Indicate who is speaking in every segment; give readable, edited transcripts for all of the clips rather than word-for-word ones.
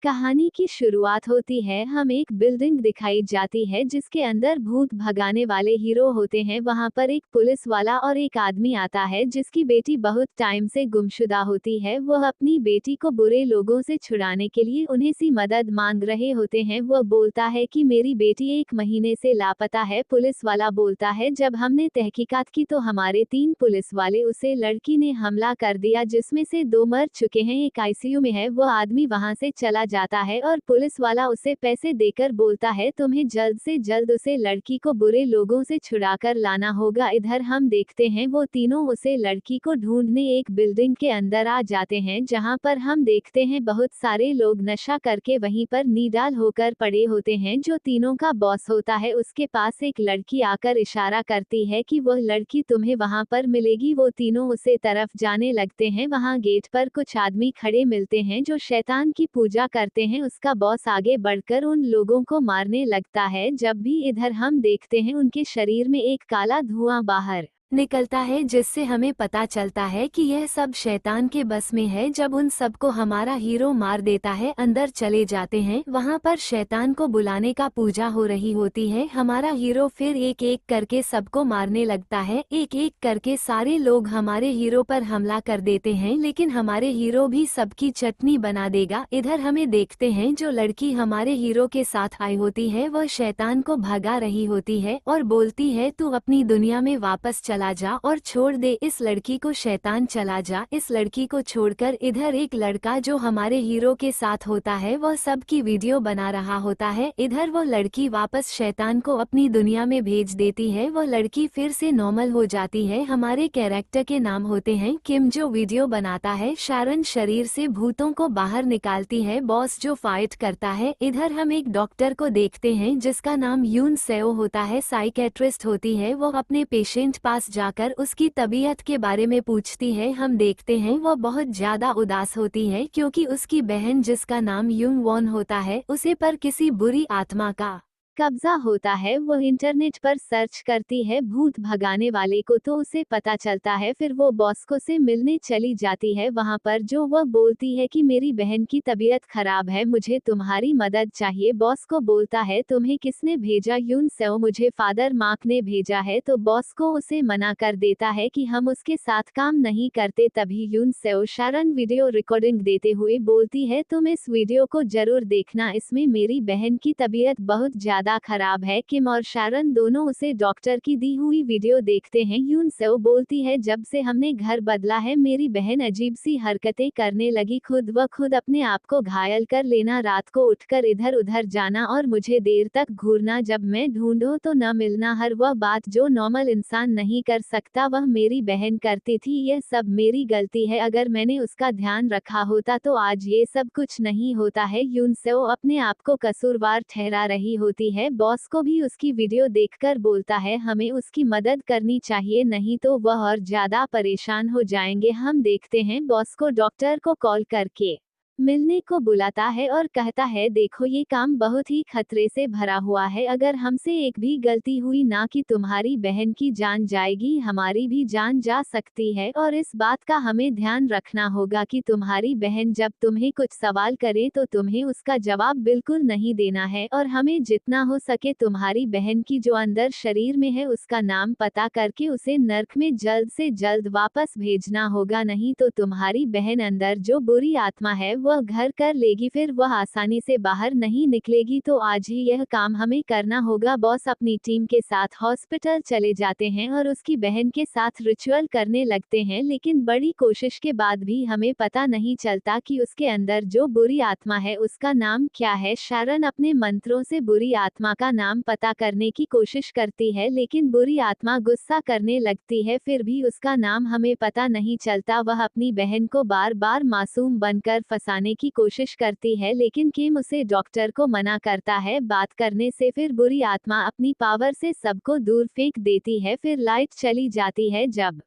Speaker 1: कहानी की शुरुआत होती है, हम एक बिल्डिंग दिखाई जाती है जिसके अंदर भूत भगाने वाले हीरो होते हैं। वहां पर एक पुलिस वाला और एक आदमी आता है जिसकी बेटी बहुत टाइम से गुमशुदा होती है। वह अपनी बेटी को बुरे लोगों से छुड़ाने के लिए उन्हें सी मदद मांग रहे होते हैं। वह बोलता है कि मेरी बेटी 1 महीने से लापता है। पुलिस वाला बोलता है, जब हमने तहकीकात की तो हमारे 3 पुलिस वाले उसे लड़की ने हमला कर दिया जिसमें से 2 मर चुके हैं, एक आईसीयू में है। वह आदमी वहां से चला जाता है और पुलिस वाला उसे पैसे देकर बोलता है, तुम्हें जल्द से जल्द उसे लड़की को बुरे लोगों से छुड़ाकर लाना होगा। इधर हम देखते हैं वो तीनों उसे लड़की को ढूंढने एक बिल्डिंग के अंदर आ जाते हैं, जहां पर हम देखते हैं बहुत सारे लोग नशा करके वहीं पर निडाल होकर पड़े होते हैं। जो तीनों का बॉस होता है उसके पास एक लड़की आकर इशारा करती है कि वह लड़की तुम्हें वहां पर मिलेगी। वो तीनों उसे तरफ जाने लगते हैं। वहां गेट पर कुछ आदमी खड़े मिलते हैं जो शैतान की पूजा करते हैं। उसका बॉस आगे बढ़कर उन लोगों को मारने लगता है। जब भी इधर हम देखते हैं उनके शरीर में एक काला धुआं बाहर निकलता है, जिससे हमें पता चलता है कि यह सब शैतान के बस में है। जब उन सबको हमारा हीरो मार देता है, अंदर चले जाते हैं। वहां पर शैतान को बुलाने का पूजा हो रही होती है। हमारा हीरो फिर एक एक करके सबको मारने लगता है। एक एक करके सारे लोग हमारे हीरो पर हमला कर देते हैं, लेकिन हमारे हीरो भी सबकी चटनी बना देगा। इधर हमें देखते हैं जो लड़की हमारे हीरो के साथ आई होती है वह शैतान को भगा रही होती है और बोलती है, तू अपनी दुनिया में वापस चला जा और छोड़ दे इस लड़की को। शैतान चला जा इस लड़की को छोड़कर। इधर एक लड़का जो हमारे हीरो के साथ होता है वह सबकी वीडियो बना रहा होता है। इधर वो लड़की वापस शैतान को अपनी दुनिया में भेज देती है। वह लड़की फिर से नॉर्मल हो जाती है। हमारे कैरेक्टर के नाम होते हैं किम, जो वीडियो बनाता है। शारन शरीर से भूतों को बाहर निकालती है। बॉस जो फाइट करता है। इधर हम एक डॉक्टर को देखते हैं जिसका नाम यून सेओ होता है, साइकेट्रिस्ट होती है। वो अपने पेशेंट पास जाकर उसकी तबीयत के बारे में पूछती है। हम देखते हैं वह बहुत ज्यादा उदास होती है क्योंकि उसकी बहन जिसका नाम यूंग वॉन होता है उसे पर किसी बुरी आत्मा का कब्जा होता है। वह इंटरनेट पर सर्च करती है भूत भगाने वाले को, तो उसे पता चलता है। फिर वो बॉस को से मिलने चली जाती है। वहां पर जो वह बोलती है कि मेरी बहन की तबीयत खराब है, मुझे तुम्हारी मदद चाहिए। बॉस को बोलता है, तुम्हें किसने भेजा? यून सेओ, मुझे फादर मार्क ने भेजा है। तो बॉस को उसे मना कर देता है कि हम उसके साथ काम नहीं करते। तभी यून सेओ शारन वीडियो रिकॉर्डिंग देते हुए बोलती है, तुम इस वीडियो को जरूर देखना, इसमें मेरी बहन की तबीयत बहुत ज्यादा खराब है। किम और शारन दोनों उसे डॉक्टर की दी हुई वीडियो देखते हैं। यून सेओ बोलती है, जब से हमने घर बदला है मेरी बहन अजीब सी हरकतें करने लगी, खुद व खुद अपने आप को घायल कर लेना, रात को उठकर इधर उधर जाना और मुझे देर तक घूरना, जब मैं ढूंढूं तो न मिलना। हर वह बात जो नॉर्मल इंसान नहीं कर सकता वह मेरी बहन करती थी। यह सब मेरी गलती है, अगर मैंने उसका ध्यान रखा होता तो आज ये सब कुछ नहीं होता है। यून सेओ अपने आप को कसूरवार ठहरा रही होती है। बॉस को भी उसकी वीडियो देखकर बोलता है, हमें उसकी मदद करनी चाहिए, नहीं तो वह और ज्यादा परेशान हो जाएंगे। हम देखते हैं बॉस को डॉक्टर को कॉल करके मिलने को बुलाता है और कहता है, देखो ये काम बहुत ही खतरे से भरा हुआ है, अगर हमसे एक भी गलती हुई ना कि तुम्हारी बहन की जान जाएगी, हमारी भी जान जा सकती है। और इस बात का हमें ध्यान रखना होगा कि तुम्हारी बहन जब तुम्हें कुछ सवाल करे तो तुम्हें उसका जवाब बिल्कुल नहीं देना है, और हमें जितना हो सके तुम्हारी बहन की जो अंदर शरीर में है उसका नाम पता करके उसे नर्क में जल्द से जल्द वापस भेजना होगा, नहीं तो तुम्हारी बहन अंदर जो बुरी आत्मा है वह घर कर लेगी, फिर वह आसानी से बाहर नहीं निकलेगी। तो आज ही यह काम हमें करना होगा। बॉस अपनी टीम के साथ हॉस्पिटल चले जाते हैं और उसकी बहन के साथ रिचुअल करने लगते हैं, लेकिन बड़ी कोशिश के बाद भी हमें पता नहीं चलता कि उसके अंदर जो बुरी आत्मा है उसका नाम क्या है। शारन अपने मंत्रों से बुरी आत्मा का नाम पता करने की कोशिश करती है, लेकिन बुरी आत्मा गुस्सा करने लगती है, फिर भी उसका नाम हमें पता नहीं चलता। वह अपनी बहन को बार बार मासूम बनकर फंसाने की कोशिश करती है, लेकिन किम उसे डॉक्टर को मना करता है बात करने से। फिर बुरी आत्मा अपनी पावर से सबको दूर फेंक देती है। फिर लाइट चली जाती है। जब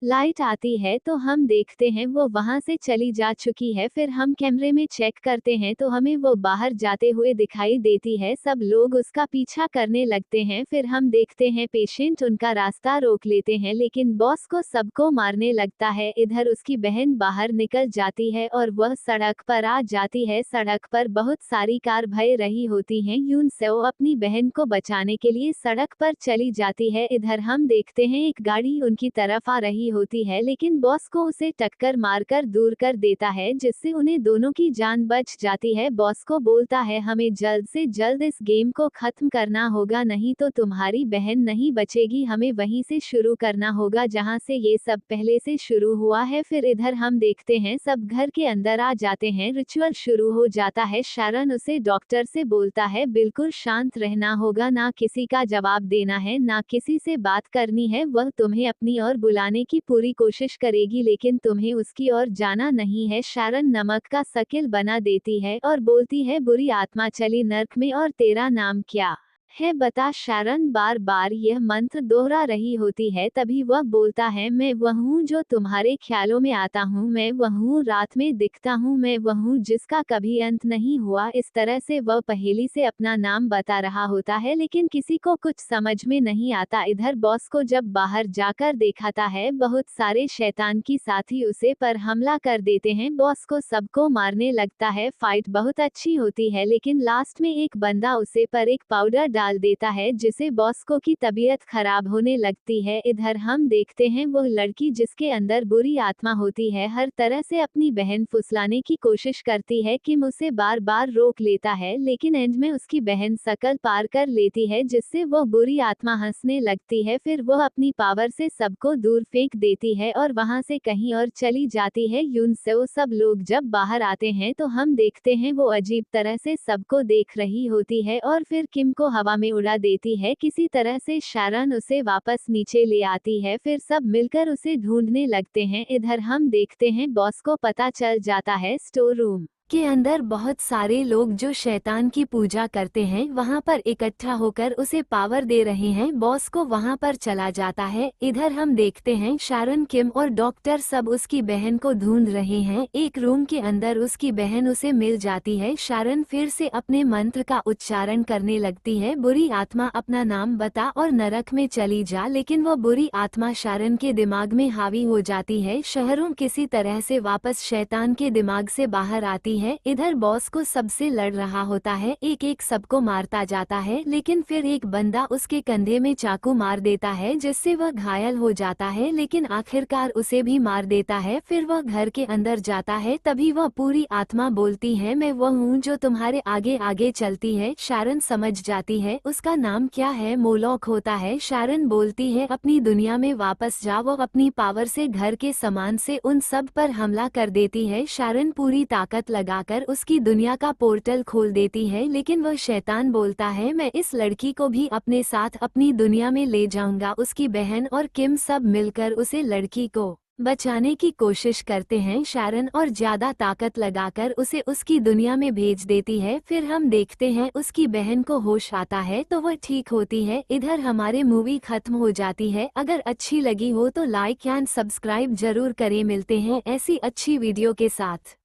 Speaker 1: लाइट आती है तो हम देखते हैं वो वहां से चली जा चुकी है। फिर हम कैमरे में चेक करते हैं तो हमें वो बाहर जाते हुए दिखाई देती है। सब लोग उसका पीछा करने लगते हैं। फिर हम देखते हैं पेशेंट उनका रास्ता रोक लेते हैं, लेकिन बॉस को सबको मारने लगता है। इधर उसकी बहन बाहर निकल जाती है और वह सड़क पर आ जाती है। सड़क पर बहुत सारी कार भय रही होती हैं। यून सेओ अपनी बहन को बचाने के लिए सड़क पर चली जाती है। इधर हम देखते हैं एक गाड़ी उनकी तरफ आ रही होती है, लेकिन बॉस को उसे टक्कर मारकर दूर कर देता है, जिससे उन्हें दोनों की जान बच जाती है। बॉस को बोलता है हमें जल्द से जल्द इस गेम को खत्म करना होगा, नहीं तो तुम्हारी बहन नहीं बचेगी। हमें वहीं से शुरू करना होगा जहां से ये सब पहले से शुरू हुआ है। फिर इधर हम देखते हैं सब घर के अंदर आ जाते हैं। रिचुअल शुरू हो जाता है। शारन उसे डॉक्टर से बोलता है बिल्कुल शांत रहना होगा, ना किसी का जवाब देना है, ना किसी से बात करनी है। वह तुम्हें अपनी ओर बुलाने की पूरी कोशिश करेगी, लेकिन तुम्हें उसकी ओर जाना नहीं है। शारन नमक का शकील बना देती है और बोलती है बुरी आत्मा चली नर्क में, और तेरा नाम क्या है बता। शारन बार बार यह मंत्र दोहरा रही होती है। तभी वह बोलता है मैं वह हूँ जो तुम्हारे ख्यालों में आता हूँ, मैं वह हूँ रात में दिखता हूँ, मैं वह हूँ जिसका कभी अंत नहीं हुआ। इस तरह से वह पहेली से अपना नाम बता रहा होता है, लेकिन किसी को कुछ समझ में नहीं आता। इधर बॉस को जब बाहर जाकर देखाता है, बहुत सारे शैतान की साथी उसे पर हमला कर देते हैं। बॉस को सबको मारने लगता है। फाइट बहुत अच्छी होती है, लेकिन लास्ट में एक बंदा उसे पर एक पाउडर डाल देता है, जिसे बॉस को की तबीयत खराब होने लगती है। इधर हम देखते हैं वो लड़की जिसके अंदर बुरी आत्मा होती है, हर तरह से अपनी बहन फुसलाने की कोशिश करती है। किम उसे बार बार रोक लेता है, लेकिन एंड में उसकी बहन शकल पार कर लेती है, जिससे वो बुरी आत्मा हंसने लगती है। फिर वह अपनी पावर से सबको दूर फेंक देती है और वहां से कहीं और चली जाती है। यून सेओ सब लोग जब बाहर आते हैं तो हम देखते हैं वो अजीब तरह से सबको देख रही होती है और फिर किम को हवा में उड़ा देती है। किसी तरह से शारन उसे वापस नीचे ले आती है। फिर सब मिलकर उसे ढूंढने लगते हैं। इधर हम देखते हैं बॉस को पता चल जाता है स्टोर रूम के अंदर बहुत सारे लोग जो शैतान की पूजा करते हैं वहां पर इकट्ठा होकर उसे पावर दे रहे हैं। बॉस को वहां पर चला जाता है। इधर हम देखते हैं शारन, किम और डॉक्टर सब उसकी बहन को ढूंढ रहे हैं। एक रूम के अंदर उसकी बहन उसे मिल जाती है। शारन फिर से अपने मंत्र का उच्चारण करने लगती है, बुरी आत्मा अपना नाम बता और नरक में चली जा। लेकिन वो बुरी आत्मा शारन के दिमाग में हावी हो जाती है। शहरों किसी तरह से वापस शैतान के दिमाग से बाहर आती है। इधर बॉस को सबसे लड़ रहा होता है, एक एक सबको मारता जाता है, लेकिन फिर एक बंदा उसके कंधे में चाकू मार देता है, जिससे वह घायल हो जाता है, लेकिन आखिरकार उसे भी मार देता है। फिर वह घर के अंदर जाता है। तभी वह पूरी आत्मा बोलती है मैं वह हूँ जो तुम्हारे आगे आगे चलती है। शारन समझ जाती है उसका नाम क्या है, मोलॉक होता है। शारन बोलती है अपनी दुनिया में वापस जा। वो अपनी पावर से घर के सामान से उन सब पर हमला कर देती है। शारन पूरी ताकत लगाकर उसकी दुनिया का पोर्टल खोल देती है, लेकिन वह शैतान बोलता है मैं इस लड़की को भी अपने साथ अपनी दुनिया में ले जाऊंगा। उसकी बहन और किम सब मिलकर उसे लड़की को बचाने की कोशिश करते हैं। शारन और ज्यादा ताकत लगाकर उसे उसकी दुनिया में भेज देती है। फिर हम देखते हैं उसकी बहन को होश आता है तो वह ठीक होती है। इधर हमारे मूवी खत्म हो जाती है। अगर अच्छी लगी हो तो लाइक एंड सब्सक्राइब जरूर करें। मिलते हैं ऐसी अच्छी वीडियो के साथ।